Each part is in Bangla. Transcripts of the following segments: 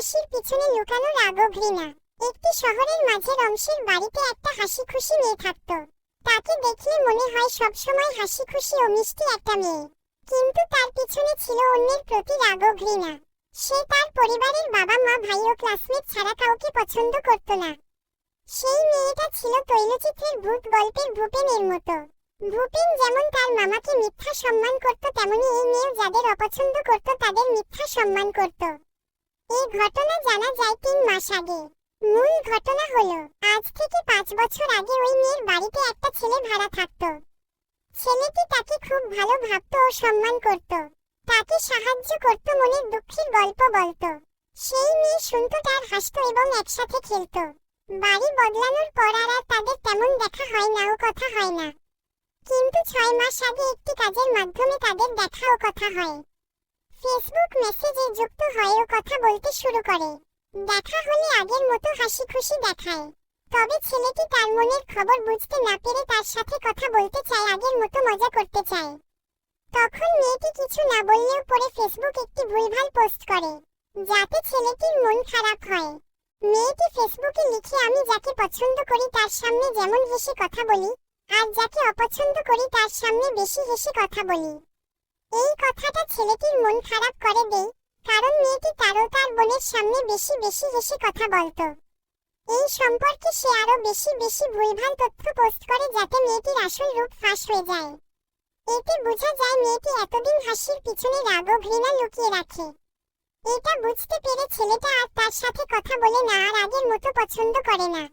হাসির পিছনে লুকানো রাগ ও ঘৃণা। একটি শহরের মাঝের অংশের বাড়িতে একটা হাসিখুশি মেয়ে থাকত। তাকে দেখলে মনে হয় সবসময় হাসিখুশি ও মিষ্টি একটা মেয়ে, কিন্তু তার পিছনে ছিল অন্যের প্রতি রাগ ও ঘৃণা। সে তার পরিবারের বাবা মা ভাই ও ক্লাসমেট ছাড়া কাউকে পছন্দ করত না। সেই মেয়েটা ছিল তৈলচিত্রের ভূত গল্পের ভূপেনের মতো। ভূপেন যেমন তার মামাকে মিথ্যা সম্মান করত, তেমনি এই মেয়েও যাদের অপছন্দ করত তাদের মিথ্যা সম্মান করত। এই ঘটনা জানা যায় ৩ মাস আগে। মূল ঘটনা হলো, আজ থেকে ৫ বছর আগে ওই মেয়ের বাড়িতে একটা ছেলে ভাড়া থাকত। ছেলেটি তাকে খুব ভালো ভাবত ও সম্মান করত। তাকে সাহায্য করত, মনের দুঃখের গল্প বলত। সেই মেয়ে শুনত, তার হাসত এবং একসাথে খেলত। বাড়ি বদলানোর পর আর তাদের তেমন দেখা হয় না ও কথা হয় না। কিন্তু ৬ মাস আগে একটি কাজের মাধ্যমে তাদের দেখা ও কথা হয়। ফেসবুক মেসেজে যুক্ত হয় ও কথা বলতে শুরু করে। দেখা হলে আগের মতো হাসি খুশি দেখায়। তবে ছেলেটি তার মনের খবর বুঝতে না পেরে তার সাথে কথা বলতে চায়, আগের মতো মজা করতে চায়। তখন মেয়েটি কিছু না বললেও পরে ফেসবুক একটি ভুলভাল পোস্ট করে, যাতে ছেলেটির মন খারাপ হয়। মেয়েটি ফেসবুকে লিখে, আমি যাকে পছন্দ করি তার সামনে যেমন হেসে কথা বলি, আর যাকে অপছন্দ করি তার সামনে বেশি হেসে কথা বলি। এই কথাটা ছেলেটির মন খারাপ করে দেয়, কারণ মেয়েটি তারও তার বোনের সামনে বেশি বেশি হেসে কথা বলত। এই সম্পর্কে সে আরো বেশি বেশি ভুলভাল তথ্য পোস্ট করে, যাতে মেয়েটির আসল রূপ ফাঁস হয়ে যায়। এতে বোঝা যায় মেয়েটি এতদিন হাসির পিছনে রাগ ও ঘৃণা লুকিয়ে রাখে। এটা বুঝতে পেরে ছেলেটা আর তার সাথে কথা বলে না, আর আগের মতো পছন্দ করে না,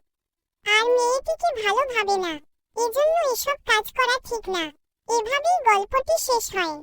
আর মেয়েটিকে ভালো ভাবে না। এজন্য এসব কাজ করা ঠিক না। এভাবেই গল্পটি শেষ হয়।